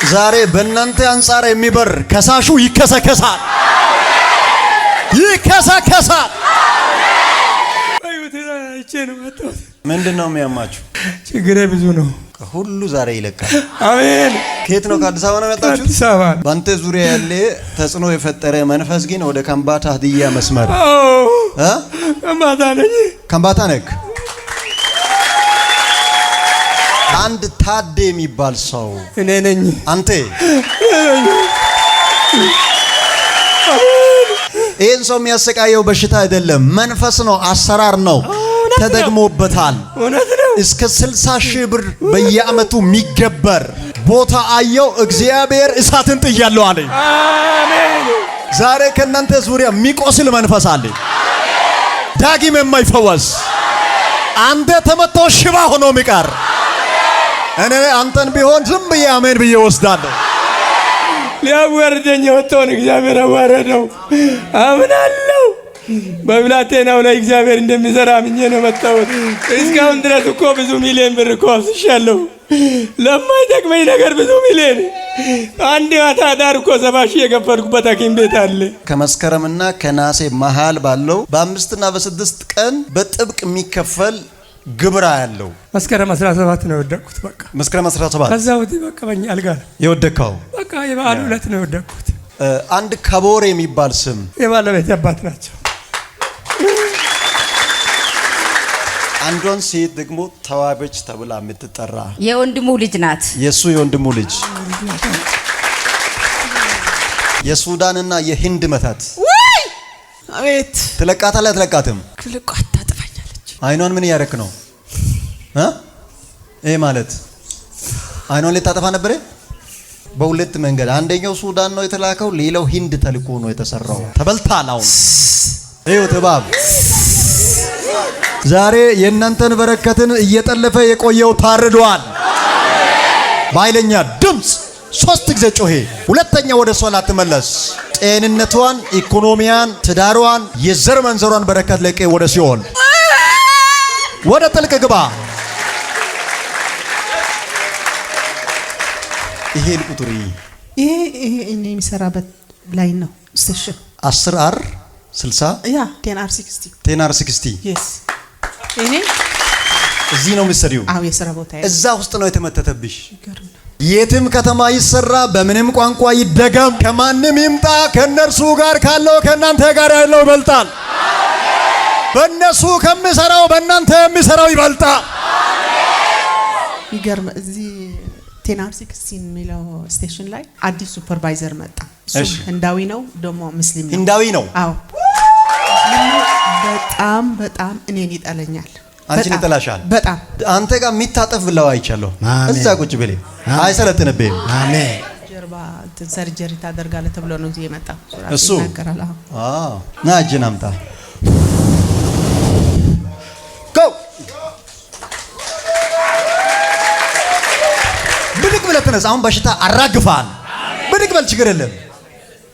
ዛሬ በእናንተ አንጻር የሚበር ከሳሹ ይከሰከሳል። ይከሰከሳል። ምንድነው የሚያማችሁ? ችግሬ ብዙ ነው። ሁሉ ዛሬ ይለካል። አሜን። ከየት ነው? ከአዲስ አበባ ነው የመጣችሁት? አዲስ አበባ። ባንተ ዙሪያ ያለ ተጽዕኖ የፈጠረ መንፈስ ግን ወደ ከምባታ ሀዲያ መስመር ከምባታ ነኝ። ከምባታ ነክ አንድ ታዴ የሚባል ሰው እኔ ነኝ። አንተ ይህን ሰው የሚያሰቃየው በሽታ አይደለም፣ መንፈስ ነው፣ አሰራር ነው፣ ተደግሞበታል። እስከ 60,000 ብር በየአመቱ የሚገበር ቦታ አየው። እግዚአብሔር እሳትን ጥያለሁ አለኝ። አሜን። ዛሬ ከእናንተ ዙሪያ የሚቆስል መንፈስ አለ፣ ዳግም የማይፈወስ አንተ ተመቶ ሽባ ሆኖ የሚቀር እኔ አንተን ቢሆን ዝም ብዬ አሜን ብዬ ወስዳለሁ። ሊያዋርደኝ የወጣውን እግዚአብሔር አዋረደው። አምናለሁ በብላቴናው ላይ እግዚአብሔር እንደሚሰራ አምኜ ነው መጣሁት። እስካሁን ድረስ እኮ ብዙ ሚሊዮን ብር እኮ አፍስሻለሁ። ለማይጠቅመኝ ነገር ብዙ ሚሊዮን። አንድ ማታ ዳር እኮ 70,000 የከፈልኩበት ሐኪም ቤት አለ። ከመስከረምና ከነሐሴ መሃል ባለው በ5 እና በ6 ቀን በጥብቅ የሚከፈል ግብራ ያለው መስከረም 17 ነው የወደቅኩት። በቃ መስከረም 17 ከዛ ወዲህ በቃ በእኛ አልጋ ነው የወደቅከው። በቃ የበዓል ዕለት ነው የወደቅኩት። አንድ ከቦሬ የሚባል ስም የባለቤት አባት ናቸው። አንዷን ሴት ደግሞ ተዋበች ተብላ የምትጠራ የወንድሙ ልጅ ናት። የሱ የወንድሙ ልጅ የሱዳንና የህንድ መተት ወይ አቤት። ትለቃታለህ አትለቃትም? ትለቃታ ታጠፋኛለች። አይኗን ምን ያረክ ነው? ይሄ ማለት አይኗን ልታጠፋ ነበር። በሁለት መንገድ፣ አንደኛው ሱዳን ነው የተላከው፣ ሌላው ህንድ ተልኮ ነው የተሰራው። ተበልታል። አሁን ይኸው እባብ ዛሬ የእናንተን በረከትን እየጠለፈ የቆየው ታርዷል። በኃይለኛ ድምፅ 3 ጊዜ ጮሄ። ሁለተኛ ወደ ሷላ ተመለስ። ጤንነቷን፣ ኢኮኖሚያን፣ ትዳሯን፣ የዘር መንዘሯን በረከት ለቀ ወደ ሲኦል ወደ ጥልቅ ግባ። ይሄ ቁጥር ይሄ እኔ የሚሰራበት ላይ ነው። ስቴሽን 10R 60 ያ 10R 60 10R 60 yes እኔ እዚህ ነው የምትሰሪው? አዎ የሥራ ቦታ እዛ ውስጥ ነው የተመተተብሽ። የትም ከተማ ይሰራ፣ በምንም ቋንቋ ይደገም፣ ከማንም ይምጣ፣ ከነርሱ ጋር ካለው ከናንተ ጋር ያለው ይበልጣል። በእነሱ ከሚሰራው በእናንተ የሚሰራው ይበልጣል። ይገርም። እዚህ 10R 60 የሚለው ስቴሽን ላይ አዲስ ሱፐርቫይዘር መጣ። እሱ ህንዳዊ ነው፣ ደግሞ ሙስሊም ነው። ህንዳዊ ነው? አዎ። በጣም እኔን ይጠለኛል። አንቺን ይጠላሻል በጣም። አንተ ጋር የሚታጠፍ ብለው አይቻለሁ። እዛ ቁጭ ብለ አይሰለጥንብህም። አሜን። ጀርባ ሰርጀሪ ታደርጋለህ ተብሎ ነው እዚህ የመጣው። እሱ ይናገራል። አዎ ና እጅን አምጣ። ጎ ብድግ ብለህ ተነስ። አሁን በሽታ አራግፋል። ብድግ በል፣ ችግር የለም።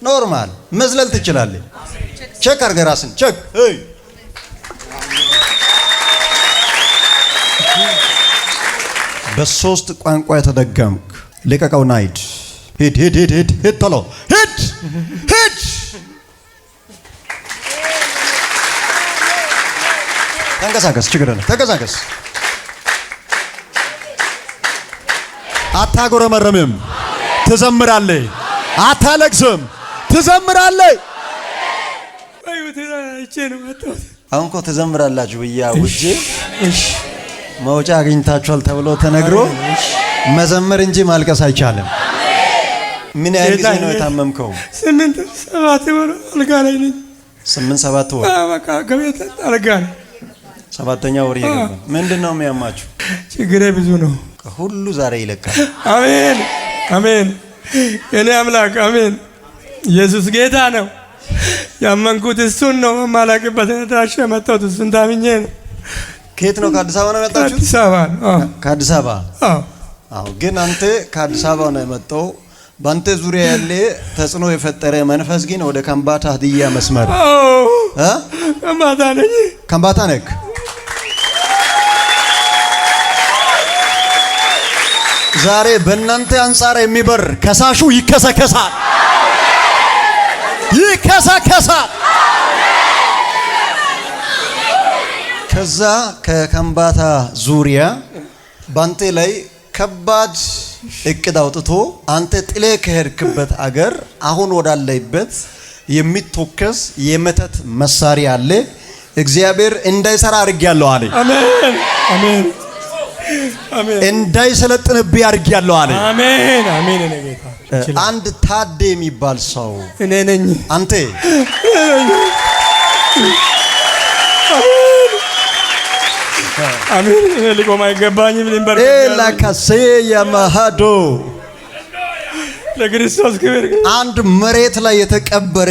ኖርማል መዝለል ትችላለህ። ቼክ አድርገህ ራስን ቼክ። በ3 ቋንቋ የተደገምክ ልቀቀውና ሂድ። ሂድ ቶሎ ሂድ። ተንቀሳቀስ፣ ችግር የለም። ተንቀሳቀስ። አታጎረመረምም፣ ትዘምራለህ። አታለቅስም፣ ትዘምራለህ። አሁን እኮ ትዘምራላችሁ ብያ ውጪ መውጫ አግኝታችኋል ተብሎ ተነግሮ መዘመር እንጂ ማልቀስ አይቻልም። ምን ያህል ጊዜ ነው የታመምከው? 8-7 ወር አልጋ ላይ ነኝ። 8-7 ወር በቃ ከቤት አልጋ ላይ 7ኛ ወር እየገባ። ምንድነው የሚያማችሁ? ችግሬ ብዙ ነው። ሁሉ ዛሬ ይለካል። አሜን አሜን። የኔ አምላክ አሜን። ኢየሱስ ጌታ ነው። ያመንኩት እሱን ነው። ማላቅበት ታሽ መጣሁት እሱን ታምኜ ነው። ከየት ነው? ከአዲስ አበባ ነው የመጣችሁት? አዲስ አበባ ነው። ከአዲስ አበባ? አዎ። ግን አንተ ከአዲስ አበባ ነው የመጣው። ባንተ ዙሪያ ያለ ተጽዕኖ የፈጠረ መንፈስ ግን ወደ ከምባታ ሀዲያ መስመር ከምባታ ነኝ። ከምባታ ነክ ዛሬ በእናንተ አንጻር የሚበር ከሳሹ ይከሰከሳል፣ ይከሰከሳል። ከዛ ከከምባታ ዙሪያ ባንተ ላይ ከባድ እቅድ አውጥቶ አንተ ጥሌ ከሄድክበት አገር አሁን ወዳለይበት የሚተከስ የመተት መሳሪያ አለ። እግዚአብሔር እንዳይሰራ አድርጌያለሁ አለ። አሜን አሜን አሜን። እንዳይሰለጥንብህ አድርጌያለሁ አለ። አሜን አሜን። እኔ ጌታ አንድ ታዴ የሚባል ሰው እኔ ነኝ። አንተ አሜን። እኔ ሊቆም አይገባኝም። ሊንበር ኤላካሴ ያማሃዶ ለክርስቶስ ክብር አንድ መሬት ላይ የተቀበረ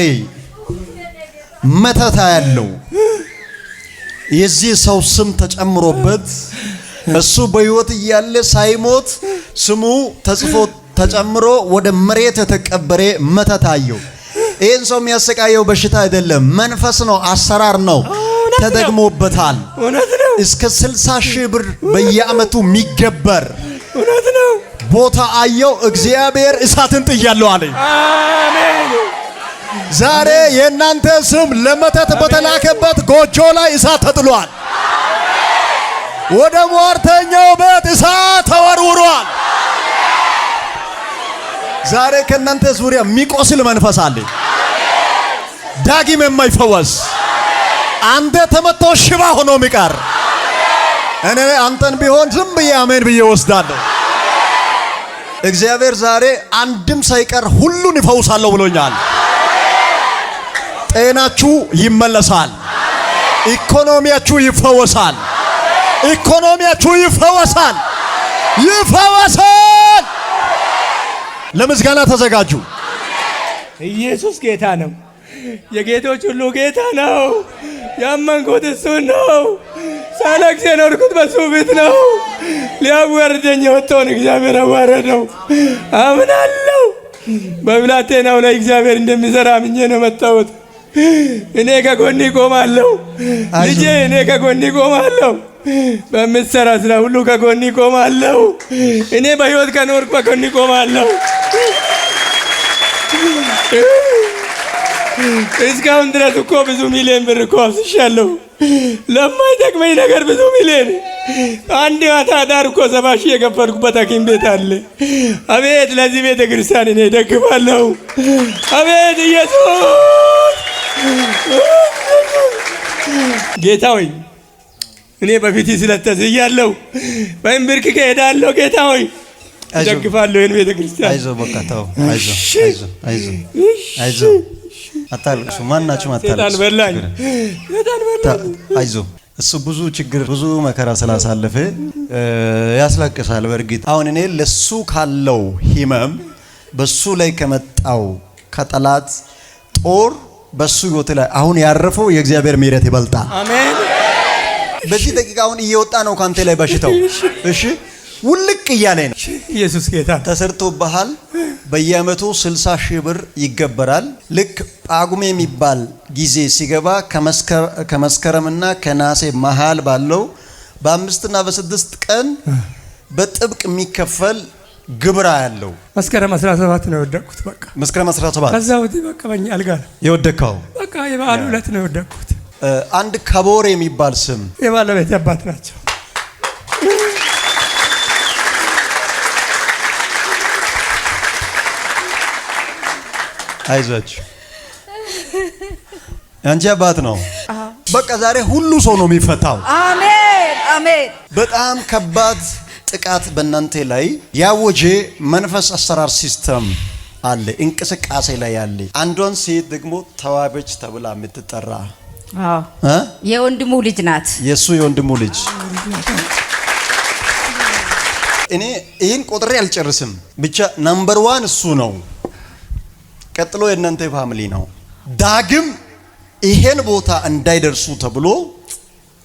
መተታ ያለው የዚህ ሰው ስም ተጨምሮበት እሱ በሕይወት እያለ ሳይሞት ስሙ ተጽፎ ተጨምሮ ወደ መሬት የተቀበረ መተታየው። ይህን ሰው የሚያሰቃየው በሽታ አይደለም፣ መንፈስ ነው፣ አሰራር ነው፣ ተደግሞበታል። እስከ 60,000 ብር በየአመቱ የሚገበር ቦታ አየው። እግዚአብሔር እሳትን ጥያለሁ አለ። አሜን። ዛሬ የእናንተ ስም ለመተት በተላከበት ጎጆ ላይ እሳት ተጥሏል። ወደ ሟርተኛው ቤት እሳት ተወርውሯል። ዛሬ ከእናንተ ዙሪያ የሚቆስል መንፈስ አለ፣ ዳግም የማይፈወስ አንተ ተመቶ ሽባ ሆኖ የሚቀር እኔ አንተን ቢሆን ዝም ብዬ አሜን ብዬ ወስዳለሁ። እግዚአብሔር ዛሬ አንድም ሳይቀር ሁሉን ይፈውሳለሁ ብሎኛል። ጤናችሁ ይመለሳል፣ ኢኮኖሚያችሁ ይፈወሳል፣ ኢኮኖሚያችሁ ይፈወሳል፣ ይፈወሳል። ለምስጋና ተዘጋጁ። ኢየሱስ ጌታ ነው። የጌቶች ሁሉ ጌታ ነው። ያመንኩት እሱን ነው። ሳለቅስ የኖርኩት በሱ ቤት ነው። ሊያዋርደኝ የወጣውን እግዚአብሔር አዋረደው። አምናለሁ። በብላቴናው ላይ እግዚአብሔር እንደሚሰራ አምኜ ነው መጣሁት። እኔ ከጎኒ ቆማለሁ። ልጄ እኔ ከጎኒ ቆማለሁ። በምትሰራ ስራ ሁሉ ከጎኒ ቆማለሁ። እኔ በሕይወት ከኖርኩ ከጎኒ ቆማለሁ። እስካሁን ድረስ እኮ ብዙ ሚሊዮን ብር እኮ አፍስሻለሁ። ለማይጠቅመኝ ነገር ብዙ ሚሊዮን። አንድ ማታ ዳር እኮ 70,000 የከፈልኩበት ሐኪም ቤት አለ። አቤት ለዚህ ቤተ ክርስቲያን እኔ ደግፋለሁ። አቤት ኢየሱስ ጌታ ሆይ እኔ በፊት ስለተዝያለሁ፣ በእንብርክኬ እሄዳለሁ። ጌታ ሆይ ደግፋለሁ ይህን ቤተ ክርስቲያን። አይዞህ በቃ ተው። አይዞህ አታልቅሱ። ማናችሁም አታልቅሱ። አይዞህ እሱ ብዙ ችግር ብዙ መከራ ስላሳለፈ ያስለቅሳል። በእርግጥ አሁን እኔ ለሱ ካለው ህመም በሱ ላይ ከመጣው ከጠላት ጦር በሱ ህይወት ላይ አሁን ያረፈው የእግዚአብሔር ምሕረት ይበልጣል። አሜን። በዚህ ደቂቃ አሁን እየወጣ ነው ካንተ ላይ በሽታው። እሺ ውልቅ እያለ ነው። ኢየሱስ ጌታ ተሰርቶብሃል። በየአመቱ 60,000 ብር ይገበራል። ልክ ጳጉሜ የሚባል ጊዜ ሲገባ ከመስከረምና ከነሐሴ መሃል ባለው በ5 እና በ6 ቀን በጥብቅ የሚከፈል ግብራ ያለው መስከረም 17 ነው የወደቅኩት። በቃ መስከረም 17 ከዛ ወዲህ በቃ በእኛ አልጋ ነው የወደቅከው። በቃ የበዓል ዕለት ነው የወደቅኩት። አንድ ከቦር የሚባል ስም የባለቤት አባት ናቸው። አይዟችሁ አንቺ አባት ነው። በቃ ዛሬ ሁሉ ሰው ነው የሚፈታው። አሜን አሜን። በጣም ከባድ ጥቃት በእናንተ ላይ ያወጀ መንፈስ አሰራር ሲስተም አለ፣ እንቅስቃሴ ላይ ያለ። አንዷን ሴት ደግሞ ተዋበች ተብላ የምትጠራ የወንድሙ ልጅ ናት። የሱ የወንድሙ ልጅ። እኔ ይህን ቆጥሬ አልጨርስም። ብቻ ነምበር 1 እሱ ነው። ቀጥሎ የእናንተ ፋሚሊ ነው። ዳግም ይሄን ቦታ እንዳይደርሱ ተብሎ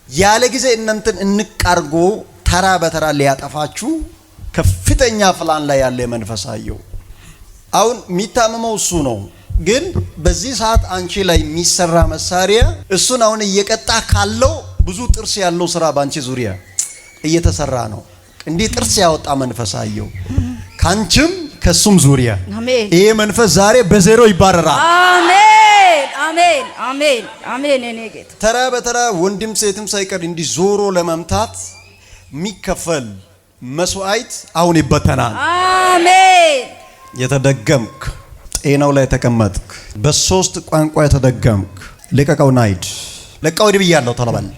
ያለ ጊዜ እናንተን እንቃርጎ ተራ በተራ ሊያጠፋችሁ ከፍተኛ ፕላን ላይ ያለ መንፈሳየው። አሁን የሚታመመው እሱ ነው። ግን በዚህ ሰዓት አንቺ ላይ የሚሰራ መሳሪያ እሱን አሁን እየቀጣ ካለው ብዙ ጥርስ ያለው ስራ ባንቺ ዙሪያ እየተሰራ ነው። እንዲህ ጥርስ ያወጣ መንፈሳየው ካንቺም ከሱም ዙሪያ አሜን። ይሄ መንፈስ ዛሬ በዜሮ ይባረራል። አሜን አሜን አሜን አሜን። እኔ ጌታ ተራ በተራ ወንድም ሴትም ሳይቀር እንዲህ ዞሮ ለመምታት የሚከፈል መስዋዕት አሁን ይበተናል። አሜን። የተደገምክ ጤናው ላይ ተቀመጥክ፣ በሶስት ቋንቋ የተደገምክ ልቀቀውና ሂድ። ለቀው ሂድ ብያለሁ። ተለበል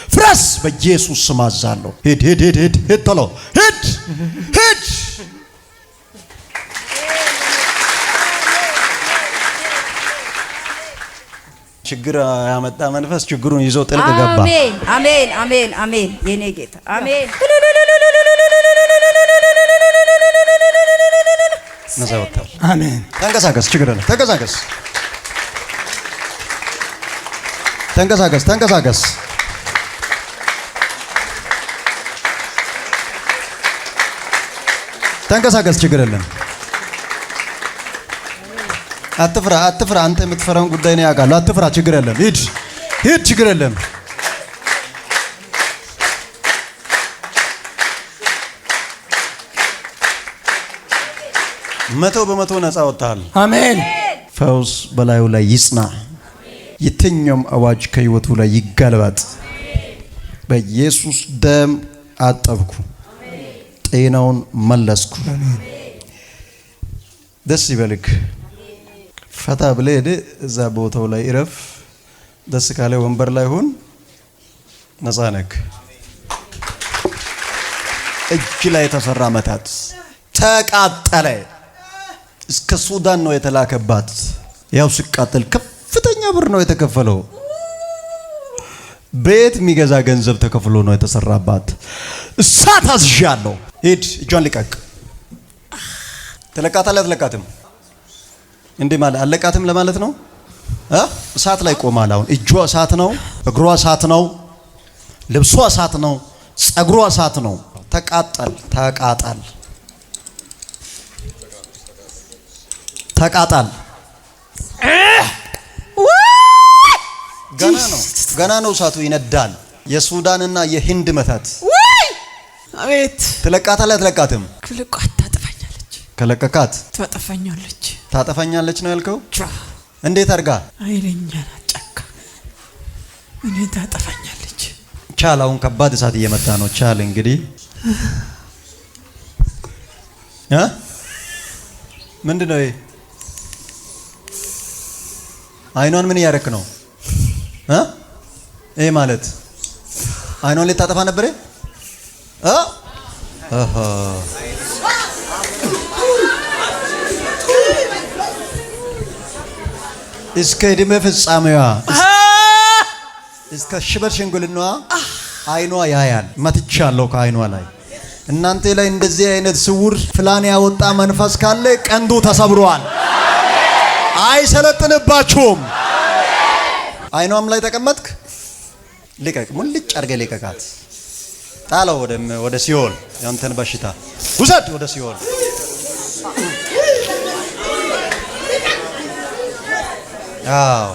ፍረስ በኢየሱስ ስም አዛለሁ። ሂድ ሂድ ሂድ ሂድ ሂድ ተሎ ሂድ ሂድ። ችግር ያመጣ መንፈስ ችግሩን ይዞ ጥልቅ ገባ። አሜን አሜን አሜን አሜን። የኔ ጌታ አሜን። ነዘውታል። አሜን። ተንቀሳቀስ፣ ችግር የለም። ተንቀሳቀስ ተንቀሳቀስ ተንቀሳቀስ። ተንቀሳቀስ፣ ችግር የለም። አትፍራ አትፍራ። አንተ የምትፈራውን ጉዳይ ነው ያውቃል። አትፍራ፣ ችግር የለም። ሂድ ሂድ፣ ችግር የለም። መቶ በመቶ ነፃ ወጣል። አሜን። ፈውስ በላዩ ላይ ይጽና። የትኛውም አዋጅ ከህይወቱ ላይ ይጋለባጥ። በኢየሱስ ደም አጠብኩ፣ ጤናውን መለስኩ። ደስ ይበልክ። ፈታ ብለህ ሄደህ እዛ ቦታው ላይ እረፍ። ደስ ካለ ወንበር ላይ ሁን። ነፃ ነህ። እጅ ላይ የተሰራ መታት ተቃጠለ። እስከ ሱዳን ነው የተላከባት። ያው ሲቃጠል ከፍተኛ ብር ነው የተከፈለው። ቤት የሚገዛ ገንዘብ ተከፍሎ ነው የተሰራባት። እሳት አዝዣለሁ። ሂድ፣ እጇን ልቀቅ። ተለቃታለህ አትለቃትም? እንዴ ማለት አለቃትም ለማለት ነው። እሳት ላይ ቆማል። አሁን እጇ እሳት ነው፣ እግሯ እሳት ነው፣ ልብሷ እሳት ነው፣ ጸጉሯ እሳት ነው። ተቃጠል፣ ተቃጠል፣ ተቃጠል። ገና ነው እሳቱ ይነዳል። የሱዳንና የህንድ መተት። አቤት። ትለቃታለህ አትለቃትም? ክልቋት ታጠፋኛለች። ከለቀቃት ታጠፋኛለች። ታጠፋኛለች ነው ያልከው? እንዴት አድርጋ? ኃይለኛ ናት፣ ጨካ። እኔ ታጠፋኛለች። ቻል። አሁን ከባድ እሳት እየመጣ ነው። ቻል እንግዲህ ምንድነው ይሄ? አይኗን ምን እያደረክ ነው? ይሄ ማለት አይኗን ልታጠፋ ነበር? እስከ ዕድሜ ፍጻሜዋ እስከ ሽበት ሽንጉልናዋ አይኗ ያያል። መትቻለሁ ከአይኗ ላይ። እናንተ ላይ እንደዚህ አይነት ስውር ፍላን ያወጣ መንፈስ ካለ ቀንዱ ተሰብሯል። አይሰለጥንባችሁም። አይኗም ላይ ተቀመጥክ። ልቀቅ፣ ሙልጭ አድርገህ ልቀቃት። ጣለው ወደ ሲኦል። ያንተን በሽታ ውሰድ ወደ ሲኦል። አዎ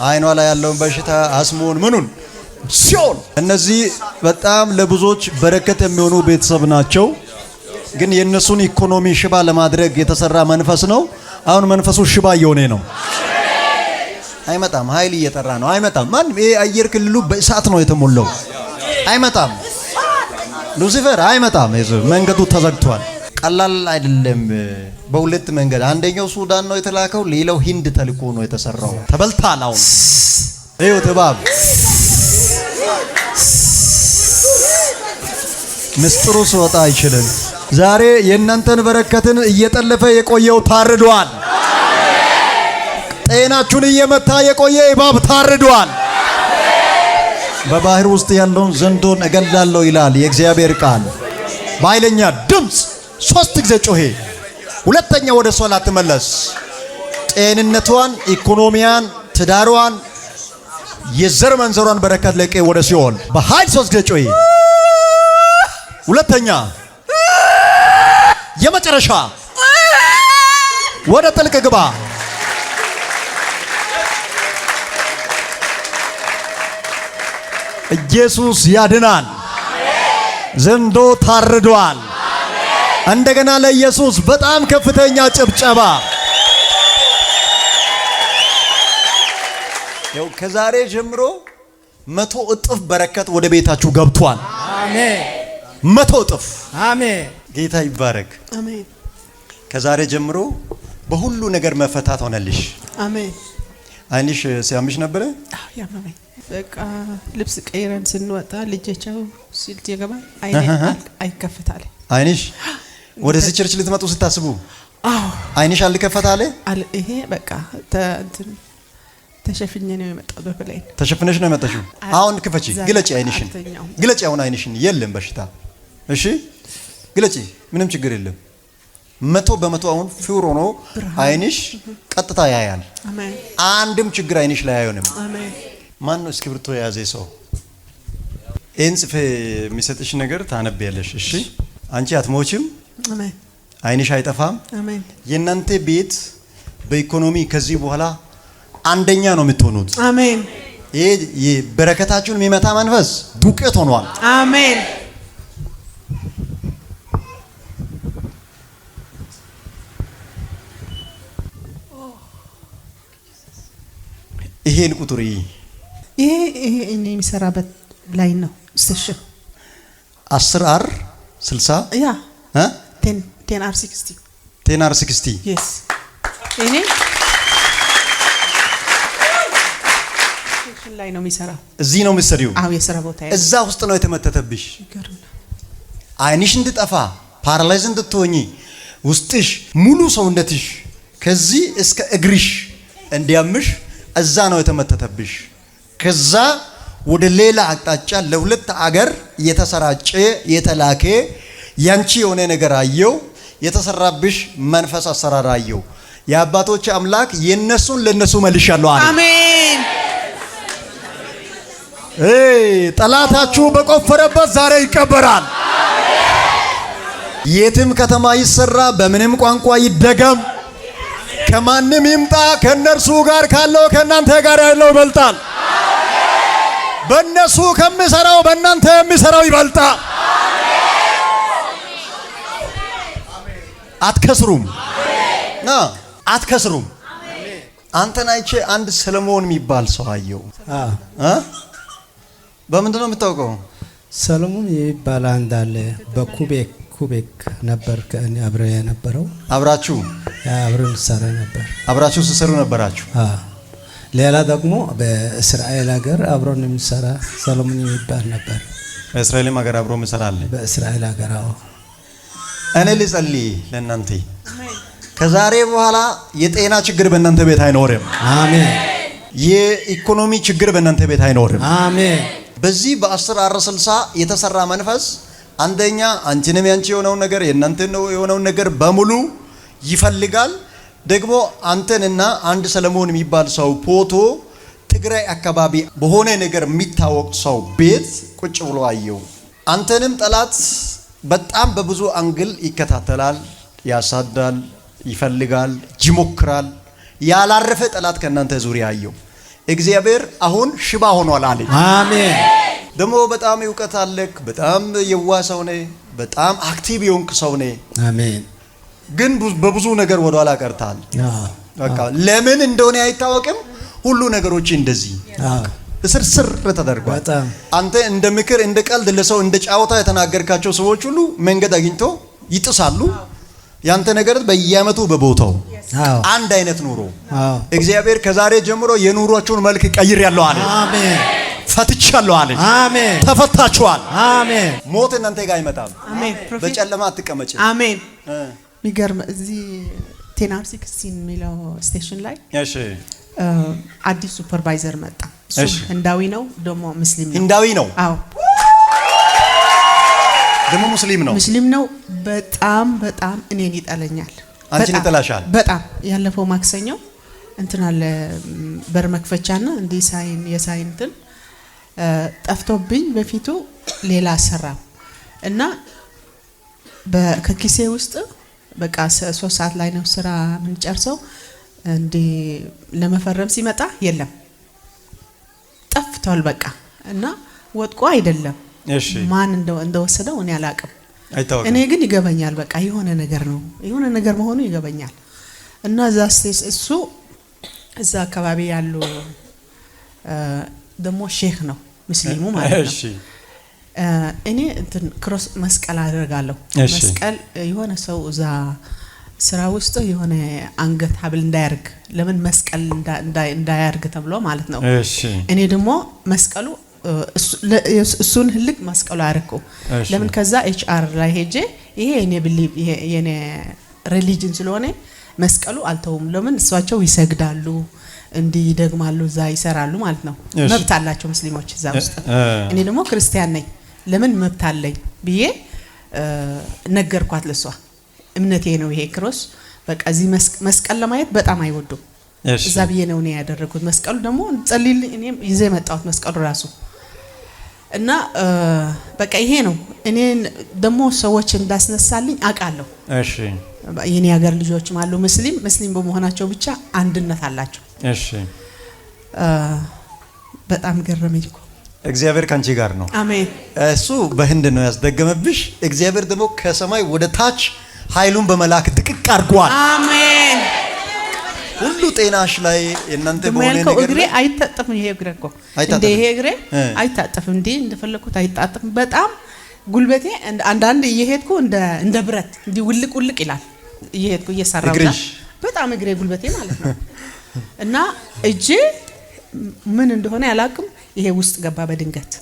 አይኗ ላይ ያለውን በሽታ አስሙን ምኑን ሲኦል። እነዚህ በጣም ለብዙዎች በረከት የሚሆኑ ቤተሰብ ናቸው፣ ግን የእነሱን ኢኮኖሚ ሽባ ለማድረግ የተሰራ መንፈስ ነው። አሁን መንፈሱ ሽባ እየሆነ ነው። አይመጣም። ኃይል እየጠራ ነው። አይመጣም። ማንም ይሄ አየር ክልሉ በእሳት ነው የተሞላው። አይመጣም። ሉሲፈር አይመጣም። መንገዱ ተዘግቷል። ቀላል አይደለም። በሁለት መንገድ፣ አንደኛው ሱዳን ነው የተላከው፣ ሌላው ሂንድ ተልኮ ነው የተሰራው። ተበልታል። አሁን ይኸው ተባብ ምስጢሩ ሲወጣ አይችልም። ዛሬ የእናንተን በረከትን እየጠለፈ የቆየው ታርዷል። ጤናችሁን እየመታ የቆየ እባብ ታርዷል። በባህር ውስጥ ያለውን ዘንዶን እገላለሁ ይላል የእግዚአብሔር ቃል። በኃይለኛ ድምፅ 3 ጊዜ ጮሄ። ሁለተኛ ወደ ሷ ላትመለስ። ጤንነቷን፣ ኢኮኖሚያን፣ ትዳሯን፣ የዘር መንዘሯን በረከት ለቀ ወደ ሲኦል በኃይል 3 ጊዜ ጮሄ። ሁለተኛ የመጨረሻ ወደ ጥልቅ ግባ። ኢየሱስ ያድናል። ዘንዶ ታርዷል። እንደገና ለኢየሱስ በጣም ከፍተኛ ጭብጨባ። ያው ከዛሬ ጀምሮ 100 እጥፍ በረከት ወደ ቤታችሁ ገብቷል። አሜን። 100 እጥፍ። አሜን። ጌታ ይባረክ። አሜን። ከዛሬ ጀምሮ በሁሉ ነገር መፈታት ሆነልሽ። አሜን። አይንሽ ሲያምሽ ነበረ? አዎ ያመመኝ። በቃ ልብስ ቀይረን ስንወጣ ልጄቸው ሲልት ይገባል። አይኔ አይከፈታል። አይንሽ ወደዚህ ቸርች ልትመጡ ስታስቡ አዎ አይንሽ አልከፈታለ? ይሄ በቃ እንትን ተሸፍኜ ነው የመጣው። በፕሌን ተሸፍነሽ ነው የመጣሽው? አሁን ክፈቺ፣ ግለጪ አይንሽን። ግለጪ አሁን አይንሽን። የለም በሽታ። እሺ ግለጪ፣ ምንም ችግር የለም። 100% አሁን ፊውር ሆኖ አይንሽ ቀጥታ ያያል። አሜን። አንድም ችግር አይንሽ ላይ አይሆንም። አሜን። ማን ነው እስክሪብቶ የያዘ ሰው? ይህን ጽፌ የሚሰጥሽ ነገር ታነቢያለሽ። እሺ አንቺ አትሞችም። አሜን። አይንሽ አይጠፋም። አሜን። የእናንተ ቤት በኢኮኖሚ ከዚህ በኋላ አንደኛ ነው የምትሆኑት። አሜን። ይሄ በረከታችሁን የሚመታ መንፈስ ዱቄት ሆኗል። አሜን። ይሄን ቁጥር ይሄ እኔ የሚሰራበት ላይ ነው ስቴሽን 10R 60 ያ 10R 60 yes እኔ ስቴሽን ላይ ነው የሚሰራው። እዚህ ነው የምትሰሪው? አዎ የሥራ ቦታ እዛ ውስጥ ነው የተመተተብሽ። አይንሽ እንድጠፋ ፓራላይዝ እንድትሆኚ ውስጥሽ ሙሉ ሰውነትሽ ከዚህ እስከ እግርሽ እንዲያምሽ እዛ ነው የተመተተብሽ። ከዛ ወደ ሌላ አቅጣጫ ለሁለት አገር የተሰራጨ የተላከ ያንቺ የሆነ ነገር አየው። የተሰራብሽ መንፈስ አሰራር አየው። የአባቶች አምላክ የነሱን ለነሱ መልሻለሁ አለ። አሜን። ጠላታችሁ በቆፈረበት ዛሬ ይቀበራል። የትም ከተማ ይሰራ፣ በምንም ቋንቋ ይደገም፣ ከማንም ይምጣ፣ ከነርሱ ጋር ካለው ከናንተ ጋር ያለው ይበልጣል። በእነሱ ከሚሰራው በእናንተ የሚሰራው ይበልጣል። አትከስሩም። አትከስሩም። አንተን አይቼ አንድ ሰለሞን የሚባል ሰው አየው። በምንድን ነው የምታውቀው? ሰለሞን የሚባል አንድ አለ። በኩቤክ ነበር ከእኔ አብረ የነበረው። አብራችሁ አብረን ሰራ ነበር። አብራችሁ ሲሰሩ ነበራችሁ? ሌላ ደግሞ በእስራኤል ሀገር አብረን የሚሰራ ሰለሞን የሚባል ነበር። በእስራኤልም ሀገር አብሮ የሚሰራል። በእስራኤል ሀገር እኔ ልጸልይ ለእናንተ። ከዛሬ በኋላ የጤና ችግር በእናንተ ቤት አይኖርም። አሜን። የኢኮኖሚ ችግር በእናንተ ቤት አይኖርም። አሜን። በዚህ በ10R 60 የተሰራ መንፈስ አንደኛ አንቺንም ያንቺ የሆነውን ነገር የእናንተ ነው የሆነውን ነገር በሙሉ ይፈልጋል። ደግሞ አንተንና አንድ ሰለሞን የሚባል ሰው ፎቶ ትግራይ አካባቢ በሆነ ነገር የሚታወቅ ሰው ቤት ቁጭ ብሎ አየው። አንተንም ጠላት በጣም በብዙ አንግል ይከታተላል፣ ያሳዳል፣ ይፈልጋል፣ ይሞክራል። ያላረፈ ጠላት ከእናንተ ዙሪያ አየው። እግዚአብሔር አሁን ሽባ ሆኗል አለ። አሜን። ደግሞ በጣም እውቀት አለክ፣ በጣም የዋህ ሰው ነህ፣ በጣም አክቲቭ የሆንክ ሰው ነህ። አሜን። ግን በብዙ ነገር ወደ ኋላ ቀርታል። በቃ ለምን እንደሆነ አይታወቅም። ሁሉ ነገሮች እንደዚህ ስርስር ተደርጓል። አንተ እንደ ምክር እንደ ቀልድ ለሰው እንደ ጫወታ የተናገርካቸው ሰዎች ሁሉ መንገድ አግኝቶ ይጥሳሉ። ያንተ ነገር በየአመቱ በቦታው አንድ አይነት ኑሮ። እግዚአብሔር ከዛሬ ጀምሮ የኑሮአችሁን መልክ ቀይሬያለሁ አለ። አሜን። ፈትቻለሁ አለ። አሜን። ተፈታችኋል። አሜን። ሞት እናንተ ጋር አይመጣም። አሜን። በጨለማ አትቀመጭ። አሜን። ሚገርም እዚህ 10R 60 የሚለው ስቴሽን ላይ እሺ አዲስ ሱፐርቫይዘር መጣ። እሱ ህንዳዊ ነው፣ ደግሞ ሙስሊም ነው። ህንዳዊ ነው? አዎ። ደግሞ ሙስሊም ነው። ሙስሊም ነው። በጣም በጣም እኔን ይጠለኛል። አንቺን ይጠላሻል? በጣም ያለፈው ማክሰኞ እንትን አለ በር መክፈቻና እንዲህ ሳይን የሳይን እንትን ጠፍቶብኝ በፊቱ ሌላ ሰራ እና ከኪሴ ውስጥ በቃ 3 ሰዓት ላይ ነው ስራ የምንጨርሰው። እንዴ ለመፈረም ሲመጣ የለም ጠፍቷል በቃ። እና ወጥቆ አይደለም። እሺ ማን እንደወሰደው እኔ አላቅም። አይታወቅም። እኔ ግን ይገባኛል። በቃ የሆነ ነገር ነው፣ የሆነ ነገር መሆኑ ይገባኛል። እና ዛስቴስ እሱ እዛ አካባቢ ያሉ ደሞ ሼክ ነው ሙስሊሙ ማለት ነው። እሺ እኔ እንትን ክሮስ መስቀል አደርጋለሁ። መስቀል የሆነ ሰው እዛ ስራ ውስጥ የሆነ አንገት ሀብል እንዳያርግ ለምን መስቀል እንዳያርግ ተብሎ ማለት ነው። እሺ እኔ ደግሞ መስቀሉ እሱን ህልቅ መስቀሉ አረኩ። ለምን ከዛ ኤችአር ላይ ሄጄ ይሄ የኔ ቢሊቭ ይሄ የኔ ሪሊጅን ስለሆነ መስቀሉ አልተውም። ለምን እሷቸው ይሰግዳሉ እንዲ ይደግማሉ እዛ ይሰራሉ ማለት ነው። መብት አላቸው ሙስሊሞች እዛ ውስጥ። እኔ ደግሞ ክርስቲያን ነኝ ለምን መብት አለኝ ብዬ ነገርኳት ለሷ። እምነቴ ነው ይሄ ክሮስ በቃ እዚህ መስቀል ለማየት በጣም አይወዱም። እዛ ብዬ ነው እኔ ያደረኩት። መስቀሉ ደግሞ ጸልይልኝ እኔም ይዤ መጣሁት መስቀሉ ራሱ እና በቃ ይሄ ነው። እኔ ደግሞ ሰዎች እንዳስነሳልኝ አውቃለሁ። እሺ የኔ ሀገር ልጆችም አሉ ሙስሊም በመሆናቸው ብቻ አንድነት አላቸው። እሺ በጣም ገረመኝ እኮ። እግዚአብሔር ካንቺ ጋር ነው። አሜን። እሱ በህንድ ነው ያስደገመብሽ። እግዚአብሔር ደግሞ ከሰማይ ወደ ታች ኃይሉን በመላክ ድቅቅ አድርጓል። አሜን። ሁሉ ጤናሽ ላይ እናንተ በሆነ ነገር እግሬ አይታጠፍም። ይሄ እግሬ እኮ እንደ ይሄ እግሬ አይታጠፍም። እንዴ እንደፈለኩት አይታጠፍም። በጣም ጉልበቴ አንዳንድ እየሄድኩ እንደ ብረት እንዲ ውልቅ ይላል። እየሄድኩ እየሰራው በጣም እግሬ ጉልበቴ ማለት ነው። እና እጄ ምን እንደሆነ ያላቅም ይሄ ውስጥ ገባ በድንገት።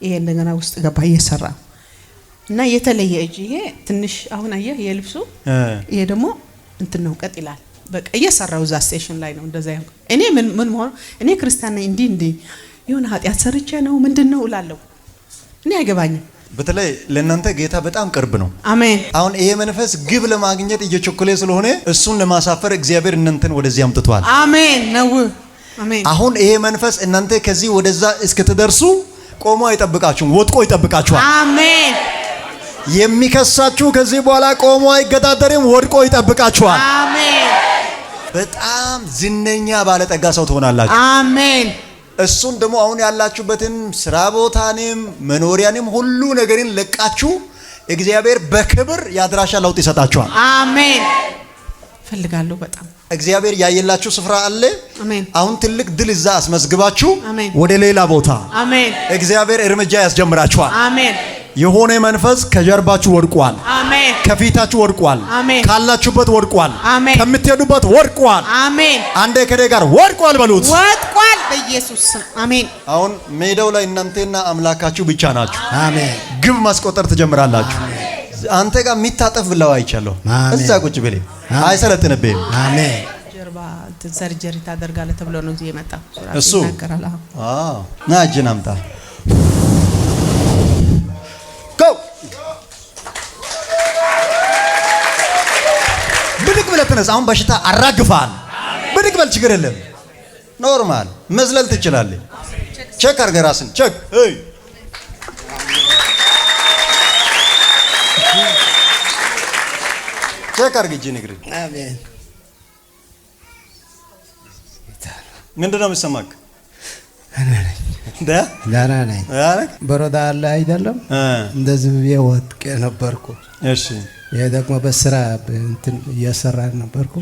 ይሄ እንደገና ውስጥ ገባ እየሰራ እና የተለየ እጅ። ይሄ ትንሽ አሁን አየህ የልብሱ ይሄ ደግሞ እንትን ነው ቀጥ ይላል። በቃ እየሰራው እዛ ስቴሽን ላይ ነው እንደዛ ያንኩ። እኔ ምን ሆኖ እኔ ክርስቲያን ነኝ እንዲ የሆነ ኃጢአት ሰርቼ ነው ምንድነው እላለሁ። እኔ አይገባኝም። በተለይ ለእናንተ ጌታ በጣም ቅርብ ነው። አሜን። አሁን ይሄ መንፈስ ግብ ለማግኘት እየቸኮለ ስለሆነ እሱን ለማሳፈር እግዚአብሔር እናንተን ወደዚህ አምጥቷል። አሜን ነው። አሜን። አሁን ይሄ መንፈስ እናንተ ከዚህ ወደዛ እስክትደርሱ ቆሞ አይጠብቃችሁም፣ ወጥቆ ይጠብቃችኋል። አሜን። የሚከሳችሁ ከዚህ በኋላ ቆሞ አይገዳደርም፣ ወድቆ ይጠብቃችኋል። አሜን። በጣም ዝነኛ ባለጠጋ ሰው ትሆናላችሁ። አሜን። እሱን ደግሞ አሁን ያላችሁበትን ስራ ቦታንም መኖሪያንም ሁሉ ነገርን ለቃችሁ እግዚአብሔር በክብር ያድራሻ ለውጥ ይሰጣችኋል። አሜን። ፈልጋለሁ በጣም እግዚአብሔር ያየላችሁ ስፍራ አለ። አሜን። አሁን ትልቅ ድል እዛ አስመዝግባችሁ አሜን ወደ ሌላ ቦታ አሜን እግዚአብሔር እርምጃ ያስጀምራችኋል። አሜን። የሆነ መንፈስ ከጀርባችሁ ወድቋል። አሜን። ከፊታችሁ ወድቋል። አሜን። ካላችሁበት ወድቋል። አሜን። ከምትሄዱበት ወድቋል። አሜን። አንዴ ከደ ጋር ወድቋል በሉት። ወድቋል በኢየሱስ ስም አሜን። አሁን ሜዳው ላይ እናንተና አምላካችሁ ብቻ ናችሁ። አሜን። ግብ ማስቆጠር ትጀምራላችሁ። አንተ ጋር የሚታጠፍ ብለው አይቻለሁ። እዛ ቁጭ ብለ አይሰለጥንብህም። አሜን። ጀርባ ሰርጀሪ ታደርጋለህ ተብሎ ነው እዚህ የመጣው እሱ። ና እጅን አምጣ። ብድግ ብለህ ተነስ። አሁን በሽታ አራግፋል። ብድግ በል፣ ችግር የለም። ኖርማል መዝለል ትችላለህ። ቼክ አድርገህ ራስን ቼክ። ቼክ አድርግ እጅህን እግርህን። አሜን። ምንድን ነው የሚሰማክ? ደህና ነኝ። በሮዳ አለ አይደለም እንደዚህ ብዬ ወድቄ ነበርኩ። እሺ ይሄ ደግሞ በስራ እንትን እየሰራ ነበርኩ።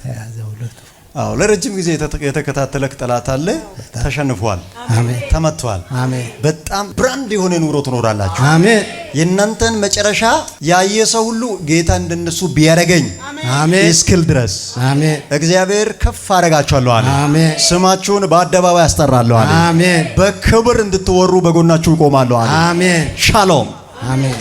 ተያዘ ሁለቱ። አዎ ለረጅም ጊዜ የተከታተለክ ጠላት አለ። ተሸንፏል። አሜን። ተመቷል። አሜን። በጣም ብራንድ የሆነ ኑሮ ትኖራላችሁ። አሜን። የእናንተን መጨረሻ ያየ ሰው ሁሉ ጌታ እንደነሱ ቢያረገኝ አሜን እስክል ድረስ አሜን እግዚአብሔር ከፍ አደርጋችኋለሁ አለ። አሜን። ስማችሁን በአደባባይ አስጠራለሁ አለ። አሜን። በክብር እንድትወሩ በጎናችሁ እቆማለሁ አለ። አሜን። ሻሎም። አሜን።